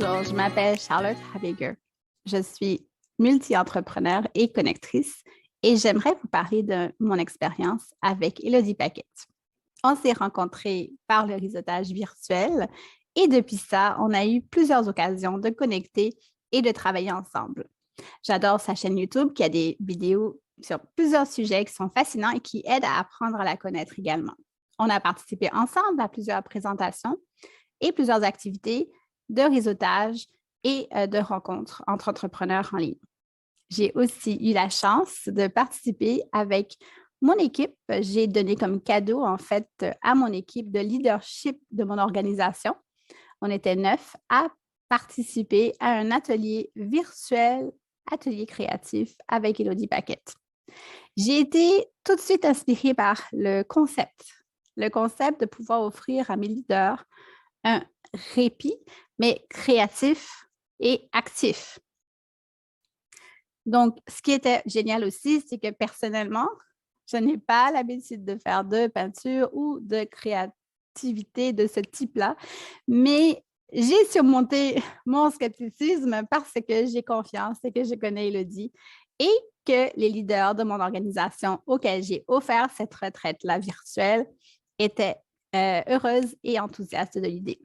Bonjour, je m'appelle Charlotte Habiger. Je suis multi-entrepreneur et connectrice et j'aimerais vous parler de mon expérience avec Élodie Paquette. On s'est rencontrés par le réseautage virtuel et depuis ça, on a eu plusieurs occasions de connecter et de travailler ensemble. J'adore sa chaîne YouTube qui a des vidéos sur plusieurs sujets qui sont fascinants et qui aident à apprendre à la connaître également. On a participé ensemble à plusieurs présentations et plusieurs activités de réseautage et de rencontres entre entrepreneurs en ligne. J'ai aussi eu la chance de participer avec mon équipe. J'ai donné comme cadeau, en fait, à mon équipe de leadership de mon organisation. On était 9 à participer à un atelier virtuel, atelier créatif avec Élodie Paquette. J'ai été tout de suite inspirée par le concept de pouvoir offrir à mes leaders un répit, mais créatif et actif. Donc, ce qui était génial aussi, c'est que personnellement, je n'ai pas l'habitude de faire de peinture ou de créativité de ce type-là, mais j'ai surmonté mon scepticisme parce que j'ai confiance et que je connais Élodie et que les leaders de mon organisation auxquels j'ai offert cette retraite-là virtuelle étaient heureuses et enthousiastes de l'idée.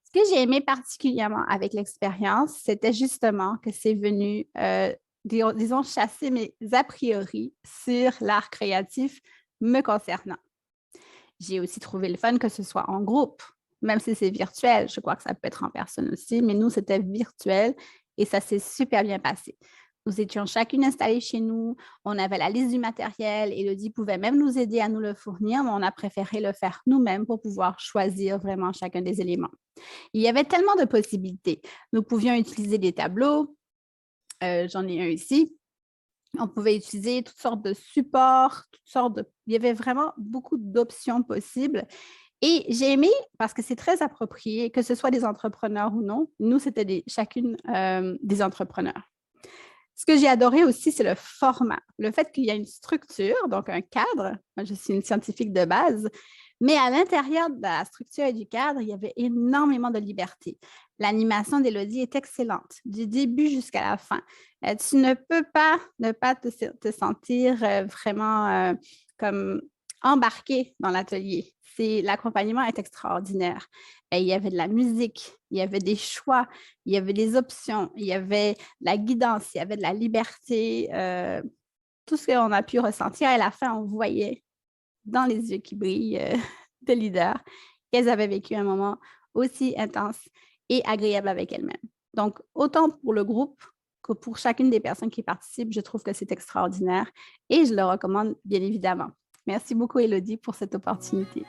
Ce que j'ai aimé particulièrement avec l'expérience, c'était justement que c'est venu, disons, chasser mes a priori sur l'art créatif me concernant. J'ai aussi trouvé le fun que ce soit en groupe, même si c'est virtuel. Je crois que ça peut être en personne aussi, mais nous, c'était virtuel et ça s'est super bien passé. Nous étions chacune installées chez nous, on avait la liste du matériel, Élodie pouvait même nous aider à nous le fournir, mais on a préféré le faire nous-mêmes pour pouvoir choisir vraiment chacun des éléments. Il y avait tellement de possibilités. Nous pouvions utiliser des tableaux, j'en ai un ici. On pouvait utiliser toutes sortes de supports, il y avait vraiment beaucoup d'options possibles. Et j'ai aimé, parce que c'est très approprié, que ce soit des entrepreneurs ou non, nous, c'était chacune des entrepreneurs. Ce que j'ai adoré aussi, c'est le format, le fait qu'il y a une structure, donc un cadre. Moi, je suis une scientifique de base, mais à l'intérieur de la structure et du cadre, il y avait énormément de liberté. L'animation d'Élodie est excellente, du début jusqu'à la fin. Tu ne peux pas ne pas te sentir vraiment comme embarqué dans l'atelier. L'accompagnement est extraordinaire. Et il y avait de la musique, il y avait des choix, il y avait des options, il y avait de la guidance, il y avait de la liberté, tout ce qu'on a pu ressentir. À la fin, on voyait dans les yeux qui brillent de leaders qu'elles avaient vécu un moment aussi intense et agréable avec elles-mêmes. Donc, autant pour le groupe que pour chacune des personnes qui participent, je trouve que c'est extraordinaire et je le recommande bien évidemment. Merci beaucoup, Élodie, pour cette opportunité.